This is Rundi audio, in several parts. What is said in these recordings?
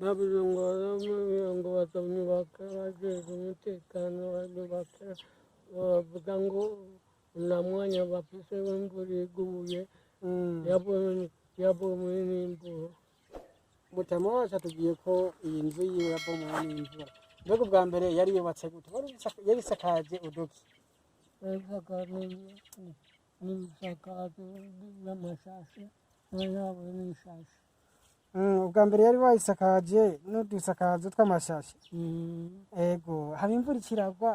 ngo bazamwubaka bajejwe umutekano bubaka bavuga ngo nta mwanya bafise w'imvura iguye yabomwe n'imvura. Mutama wacu atubwiye ko iyi nzu yiwe yabomwe n'imvura. Mbega ubwa mbere yari yubatse gute? Yari isakaje uduki? N'ibisakazo by'amashashi n'ayabo n'ishashi. Ubwa mbere yari bayisakaje n'udusakazo tw'amashashi. Ego, haba imvura ikiragwa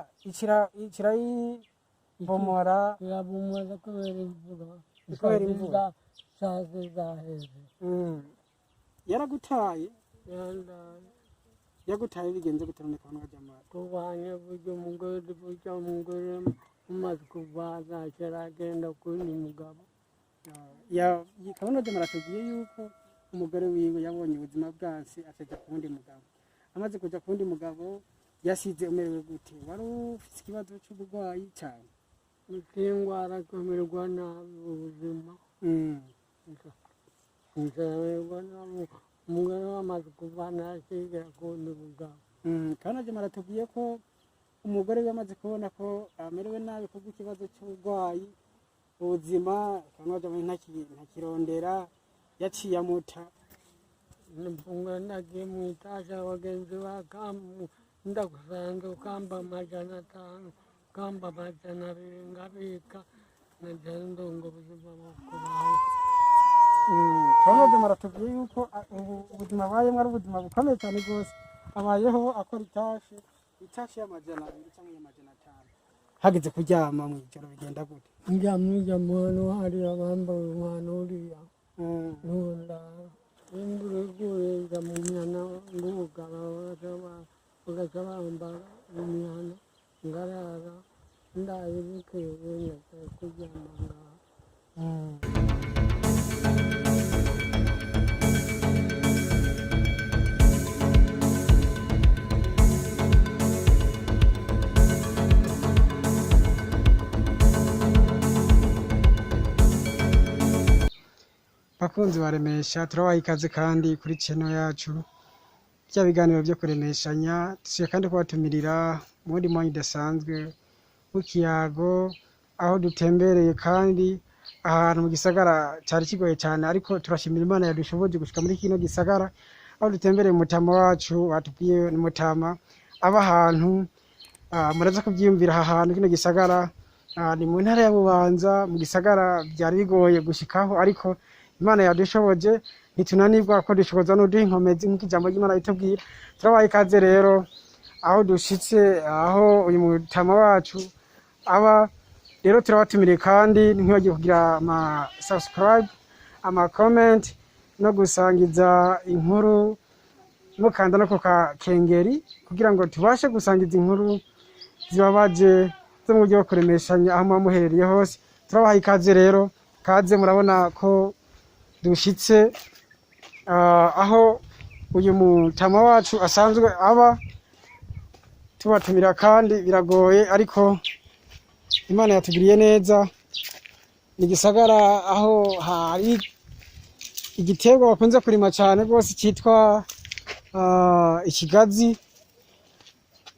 ikirayibomora. Irabomora kubera imvura. Kubera imvura. Shaje zaheze. Yaragutaye? Yandaye. Yagutaye bigenze gute none kwa Jamali? Kubanye buryo umugore umaze kuvaza cyaragenda kundi mugabo. Kabona Jamali atubwiye yuko umugore wiwe yabonye ubuzima bwansi akaja ku wundi mugabo. Amaze kuja ku wundi mugabo yasize umerewe gute? Wari ufite ikibazo cy'uburwayi cyane? Ingwara kumererwa nabi ubuzima. Umugore wamaze kuvana akigera ku wundi mugabo. Kandi Jamali atubwiye ko umugore we yamaze kubona ko amerewe nabi kubw'ikibazo cy'uburwayi ubuzima kandi Jamali ntakirondera yaciye amuta. Mfunga nagiye mu itasha abagenzi bakamu ndagusanze ukamba 500 ukamba 200 ngabika najendo ngo ubuzima bukubaho. Kandi Jamali atubwiye yuko ubuzima bayemo ari ubuzima bukomeye cyane rwose. Abayeho akora itashi y'amajana 2 cyangwa y'amajana 5. Hageze kuryama mu ijoro bigenda gute? Njyamo hano hari abambaye umwana uriya. Nunda imvura iguye njya mu myana ngubugara bagaca bambara imyana ngarara ndaye bukeye nyagiye kuryama ngaha. Bakunzi ba Remesha turabaha ikaze kandi kuri channel yacu bya biganiro byo kuremeshanya. Tusiye kandi kubatumirira muri mwanya idasanzwe mukiyago aho dutembereye kandi ahantu mu gisagara cyari kigoye cyane, ariko turashimira Imana yadushoboje gushika muri kino gisagara aho dutembereye. Mutama wacu watubwiye ni Mutama aba ahantu muraza kubyiyumvira aha hantu kino gisagara ni mu ntara ya Bubanza mu gisagara byari bigoye gushikaho, ariko Imana yadushoboje ntitunanirwa ko dushoboza no duha inkomezi nk'uko ijambo ry'Imana ritubwira. Turabaha ikaze rero aho dushitse aho uyu Mutama wacu aba. Rero turabatumiriye kandi ntibagiye kugira ama subscribe, ama comment no gusangiza inkuru mukanda no kuka kengeri kugira ngo tubashe gusangiza inkuru zibabaje zo mu buryo kuremeshanya aho muherereye hose. Turabaha ikaze rero, kaze murabona ko dushitse aho uyu Mutama wacu asanzwe aba. Tubatumira kandi biragoye, ariko Imana yatugiriye neza. Ni gisagara aho hari igiterwa bakunze kurima cyane rwose cyitwa ikigazi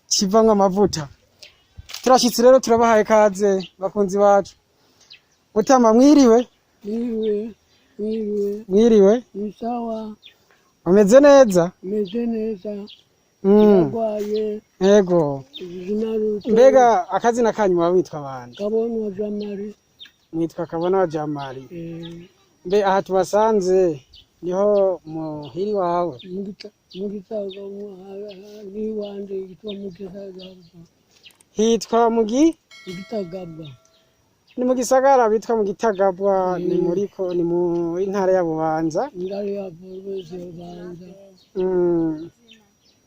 kivamwe amavuta. Turashitse rero turabahaye kaze bakunzi bacu. Mutama mwiriwe? Mwiriwe? Sawa. Umeze neza? Meze neza. Ndagwaye. Yego. Mbega akazina kanyu witwa bande? Kabona Jamali. Mwitwa Kabona Jamali. Mbe aha tubasanze niho muhiri wawe? Mugitaga ni wanje yitwa Mugitaga. Hitwa Mugitagabwa. Ni mu gisagara bitwa mu Gitagabwa. Ni mu ntara ya Bubanza. Intara ya Bubanza.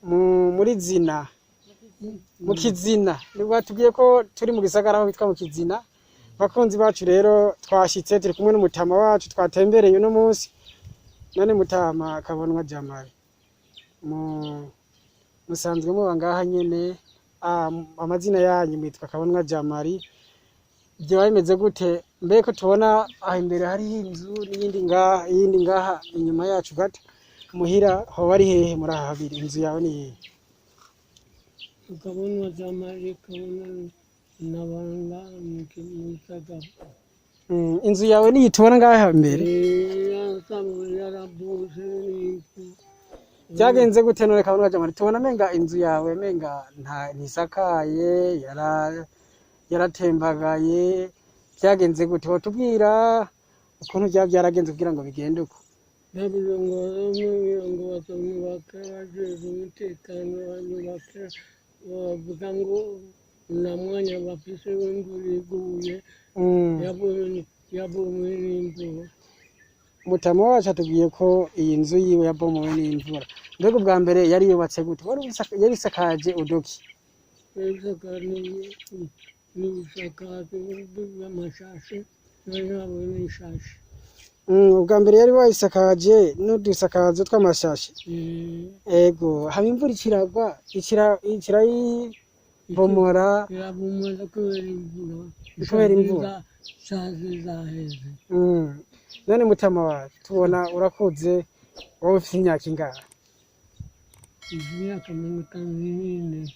Muri zina mu Kizina. Batubwiye ko turi mu gisagara aho bitwa mu Kizina. Bakunzi bacu rero twashitse turi kumwe n'Umutama wacu twatembereye uno munsi. None Mutama Kabona Jamali musanzwe muba ngaha nyene, amazina yanyu mwitwa Kabona Jamali. Byo bimeze gute? Mbeko tubona aho imbere hari inzu n'iyindi ngaha inyuma yacu gato muhira hoba ari hehe muri aha habiri inzu yawe ni hehe ukabona zamari ukabona nabanga mukitagabwa inzu yawe niyi tubona ngaha mbere yarabuse byagenze gute none kabona jamari tubona menga inzu yawe menga ntisakaye yaratembagaye byagenze gute watubwira ukuntu byaragenze kugira ngo bigende uko nabuze ngo bazamubaka bajejwe umutekano banyubaka bavuga ngo nta mwanya bafise w'imvura iguye yabomowe n'imvura Mutama wacu atubwiye ko iyi nzu yiwe yabomowe n'imvura mbega ubwa mbere yari yubatse gute yari isakaje uduki n'ibisakazo by'amashashi n'ababo n'ishashi ubwa mbere yari wayisakaje n'udusakazo tw'amashashi ego haba imvura ikiragwa ikirayibomora irabomora kubera imvura zaheze none Mutama wacu tubona urakuze wowe ufite imyaka ingahe imyaka 54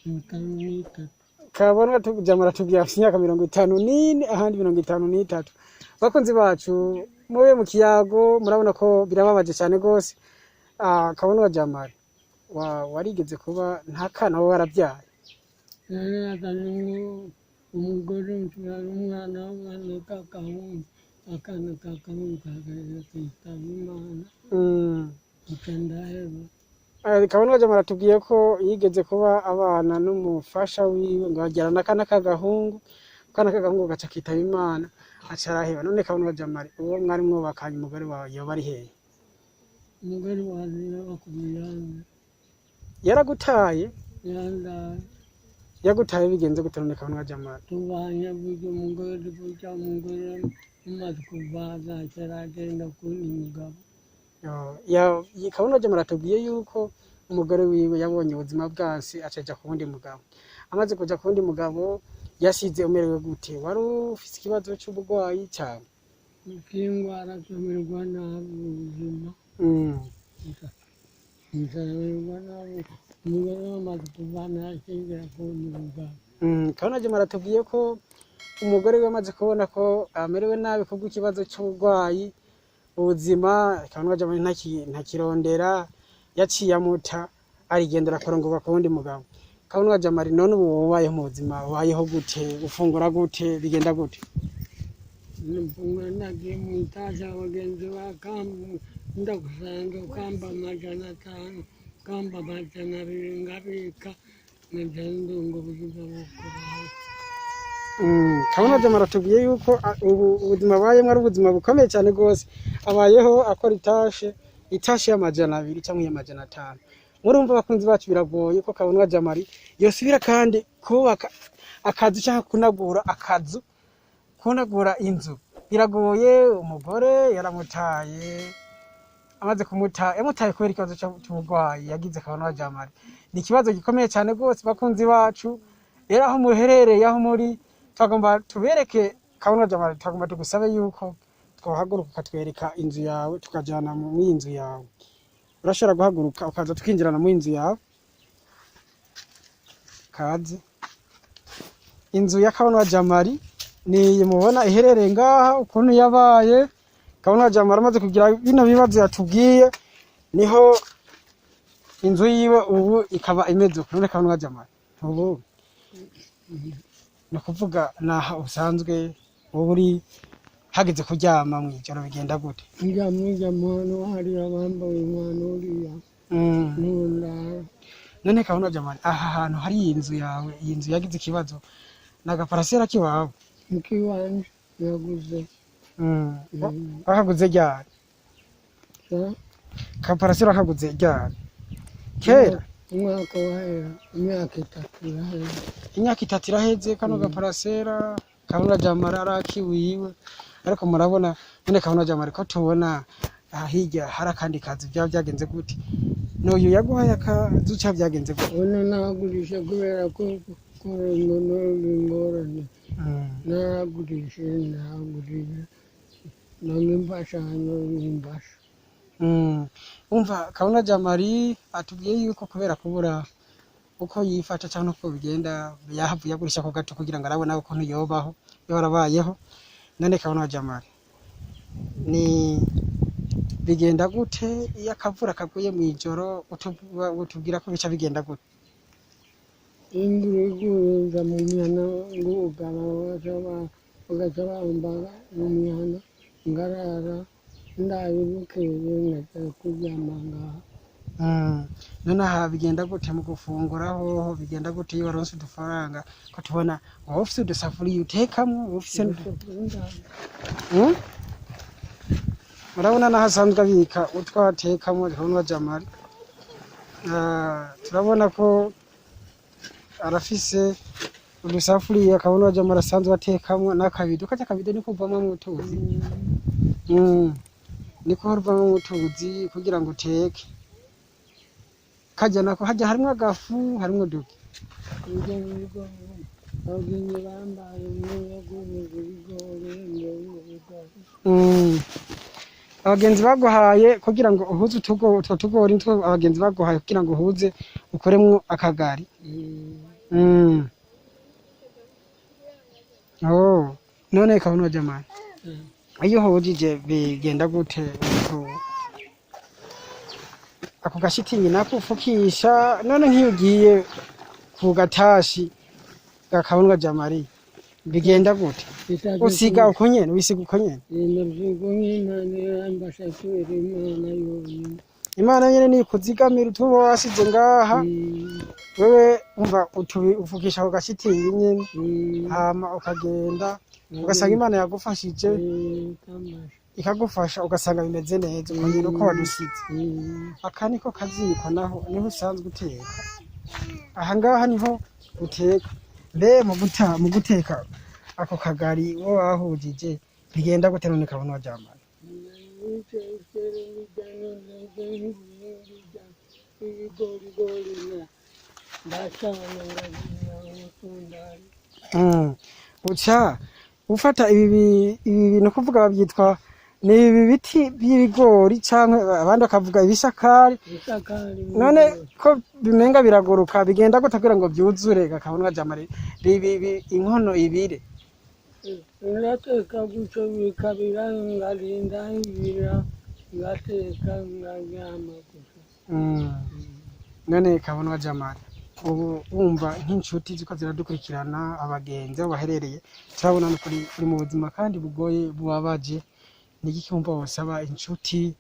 53 kabona tujamara tubwira afite imyaka 54 ahandi 53 bakunzi bacu mube mu kiyago murabona ko birababaje cyane gose kabona wajamara warigeze kuba nta kana wowe warabyaye umugore umwana kakahungu akana kakahungu kakitaba Imana ukandaheba kabona wajamara tubwiye ko yigeze kuba abana n'umufasha wiwe ngo bajyana n'akana k'agahungu gaca kitaba Imana acaraheba none kabona wajamara uwo mwari mwubakanye umugore wawe yoba ari hehe umugore wawe yabakumiyanga yaragutaye yandaye bigenze gute none kabona wajamara tubanye buryo umugore umaze kuvaza acaragenda kundi mugabo kabona wajamara atubwiye yuko umugore wiwe yabonye ubuzima bwasi acaja ku wundi mugabo amaze kuja ku wundi mugabo yasize umerewe gute wari ufise ikibazo cy'uburwayi cyane ingwara tumererwa nabi ubuzima nzamererwa nabi umugore wamaze kuvana akengera ku wundi mugabo kabona wajamara atubwiye ko umugore we amaze kubona ko amerewe nabi kubw'ikibazo cy'uburwayi ubuzima kabona wajamara ntakirondera yaciye amuta arigendera akorongoka ku wundi mugabo kabona wajamara none ubu wabayeho mu buzima wabayeho gute ufungura gute bigenda gute mfungura nagiye mu itasha abagenzi ndagusanga ukamba 500 ukamba 200 ngabika ngagenda ngo ubuzima bukuraho kabona wajamara tubwiye yuko ubuzima bayemwe ari ubuzima bukomeye cyane gose abayeho akora itashe y'200 cyangwa y'500 murumva bakunzi bacu biragoye ko kabona wajamari yosubira kandi kubaka akazu cyangwa kunagura inzu biragoye umugore yaramutaye amaze yamutaye kubera ikibazo cy'uburwayi yagize kabona wajamari ni ikibazo gikomeye cyane gose bakunzi bacu rero aho muherereye aho muri twagomba tubereke kabona wajamari twagomba tugusabe yuko twahaguruka ukatwereka inzu yawe tukajyana mu inzu yawe urashobora guhaguruka ukaza tukinjirana mu inzu yawe kaze inzu ya kabona wajamari ni mubona iherereye ngaha ukuntu yabaye kabona wajamari amaze kugira bino bibazo yatubwiye niho inzu yiwe ubu ikaba imeze none kabona wajamari ubu no kuvuga naha usanzwe uri hageze kuryama mu ijoro bigenda gute njyamo hano hari abambaye umwana uriya none kabona wajamari aha hantu hari inzu yawe iyi nzu yagize ikibazo nagaparasera kiwawe mukiwanje yaguze akaguze ryari kaparasera akaguze ryari kera umwaka wahera imyaka 3 iraheze kano gaparasera kabona wajamari arakiwiwe ariko murabona none kabona wajamari ko tubona hirya hari akandi kazi byagenze gute n'uyu yaguhaye akazu cya byagenze gute ubona nagurisha kubera ko ngorane nagurisha namwe imfashanyo n'imbasha umva kabona jamari atubwiye yuko kubera kubura uko yifata cyangwa uko bigenda yahavuye agurisha ko gato kugira ngo arabona ukuntu yobaho yorabayeho. None kabona jamari ni bigenda gute iyo akavura kaguye mu ijoro utubwira ko bica bigenda gute? Inguriguza mu mihana ngugana bagaca bambara mu mihana ngarara ndabibukeye nkajya kuryama ngaha. None aha bigenda gute mu gufungura hoho bigenda gute iyo waronse udufaranga ko tubona wowe ufise udusafuriya utekamwo ufise urabona naho asanzwe abika utwatekamwo kabona jamari. Turabona ko arafise udusafuriya kabona jamari asanzwe atekamwo n'akabido kaca akabido niko uvamwo utuzi niko uvamwo utuzi kugira ngo uteke kajya nako hajya harimwo agafu harimwo duke abagenzi bambaye abagenzi baguhaye kugira ngo uhuze utwo tugori nitwo abagenzi baguhaye kugira ngo uhuze ukoremwo akagari. None kabona jamani iyo hujije bigenda gute ako gashitingi nako ufukisha? None nk'iyo ugiye ku gatashi gakabona jamari bigenda gute? Usiga uko nyene wisiga uko nyene? Imana nyene ni kuzigamira utubo wasize ngaha wewe umva ufukisha ako gashitingi nyene hama ukagenda ugasanga Imana yagufashije ikagufasha ugasanga bimeze neza ukongera uko wadusize. Aka niko kaziko naho niho usanzwe uteka. Aha ngaha niho uteka. Mbe mu guteka ako kagari wo wahujije bigenda gute none kabona jamani? Uca ufata ibi bintu kuvuga babyitwa ni ibi biti by'ibigori canke abandi bakavuga ibishakari. None ko bimenga biraguruka bigenda gute kugira ngo byuzure gakabona jamari inkono ibire? Ngateka guco bikabira ngarinda ibira ngateka ngaryama gusa. None kabona jamari ubu wumva nk'inshuti ziko ziradukurikirana abagenzi aho baherereye turabona no kuri mu buzima kandi bugoye bubabaje. Ni iki wumva wosaba inshuti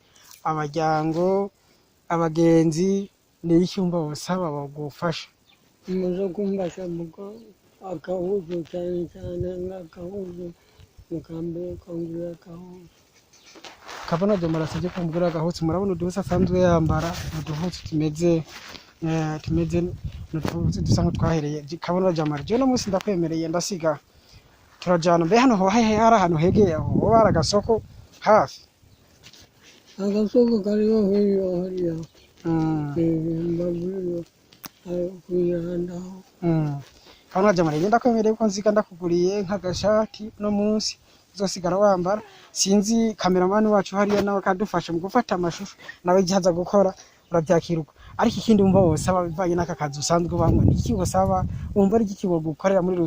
abajyango abagenzi? Ni iki wumva wosaba bagufasha? Muzo kumbasha muko akahuzo cyane cyane ngakahuzo mukambe kongera akahuzo. Kabona jamara sije kumbura agahuzo. Murabona uduhuza asanzwe yambara uduhuzo tumeze n'utuzi dusa nk'utwahereye. Kabona jamara je no munsi ndakwemereye ndasiga turajana. Mbe hano hari ahantu hegeye aho hari agasoko hafi? Agasoko kariho hariyo hariya mbaburiyo kuyihandaho. Kabona jamara ngenda kwemereye ko nzika ndakuguriye nk'agashati no munsi uzosigara wambara. Sinzi kameramani wacu hariya nawe kadufasha mu gufata amashusho nawe gihaza gukora urabyakirwa. Ariko ikindi wumva wosaba bivanye n'aka kazi usanzwe bamwe ni iki wosaba wumva ari iki gukorera muri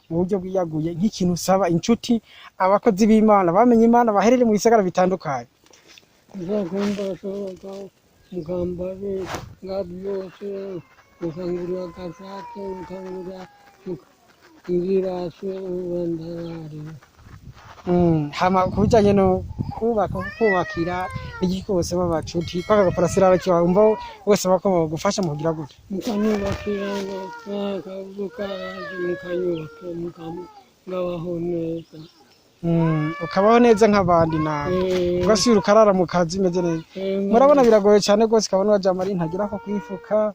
mu buryo bwiyaguye nk'ikintu usaba inshuti abakozi b'Imana bamenye Imana baherere mu bisagara bitandukanye? Uzakumva sohoka mukambare ngabyose mukangurira akashati mukangurira ngirase ubandari. Hama kubijanye no kubakira iki kose babacuti kwaka gaparasira arakiwa umva wese bako bagufasha mu kugira gute? Mukanyubakira akavuka mukanyubaka ngabaho neza. Ukabaho neza nk'abandi nawe ugasubira ukarara mu kazi imeze neza. Murabona biragoye cyane rwose. Kabona jamari ntagira ko kwifuka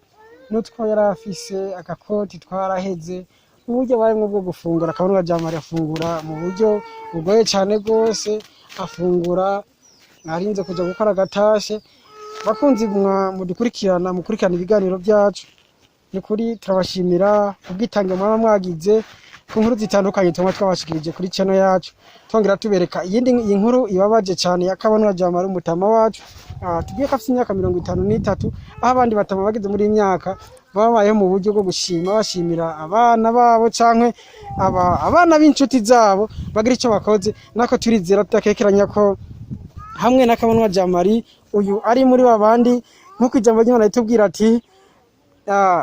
n'utwo yarafise agakoti twaraheze uburyo barimo bwo gufungura. Kabona jamari afungura mu buryo bugoye cyane rwose. Afungura arinze kuja gukora agatashe. Bakunzi mudukurikirana mukurikirana ibiganiro byacu ni kuri turabashimira ubwitange mwaba mwagize ku nkuru zitandukanye tumwe twabashikirije kuri channel yacu, twongera tubereka iyindi inkuru ibabaje cyane yakabonwa jamara umutama wacu. Tugiye kafite imyaka 53 aho abandi batama bageze muri imyaka babayeho mu buryo bwo gushima bashimira abana babo canke abana b'inshuti zabo bagira icyo bakoze. Nako turizera tutakekeranya ko hamwe nakabonwa jamari uyu ari muri babandi nkuko ijambo ry'Imana ritubwira ati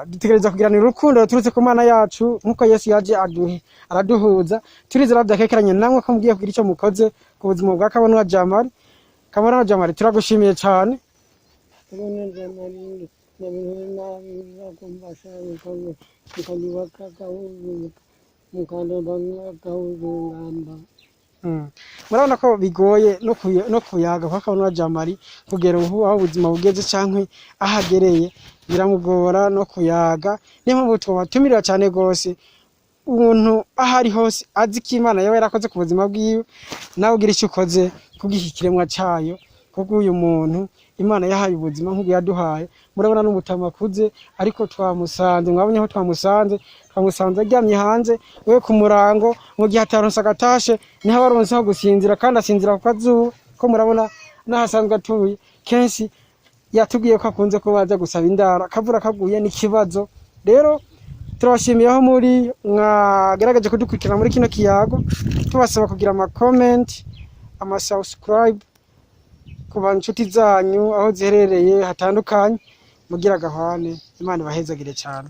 dutegereza kugiranira urukundo ruturutse ku Mana yacu nkuko Yesu yaje araduhuza. Turizera tudakekeranya namwe ko mugiye kugira icyo mukoze ku buzima bwa kabonwa jamari. Kabonwa jamari turagushimiye cyane. Murabona ko bigoye no kuyaga kwa kabonwa jamari kugera ubu aho ubuzima bugeze canke ahagereye biramugora no kuyaga. Niyo mpamvu twabatumira cyane gose umuntu ahari hose azi ko Imana yawe yarakoze ku buzima bwiwe, nawe ugira icyo ukoze kubw'ikiremwa cyayo kuko uyu muntu Imana yahaye ubuzima nk'ubwo yaduhaye. Murabona n'umutama kuze ariko twamusanze, mwabonye aho twamusanze aryamye hanze we ku murango mu gihe ataronse agatashe niho abaronse aho gusinzira kandi asinzira ku kazuba ko murabona nahasanzwe atuye. Kenshi yatubwiye ko akunze kubaza gusaba indara akavura kaguye n'ikibazo. Rero turabashimiye aho muri mwagerageje kudukurikirana muri kino kiyago, tubasaba kugira ama comment ama subscribe ku banshuti zanyu aho ziherereye hatandukanye, mugira gahwane. Imana ibahezagire cyane.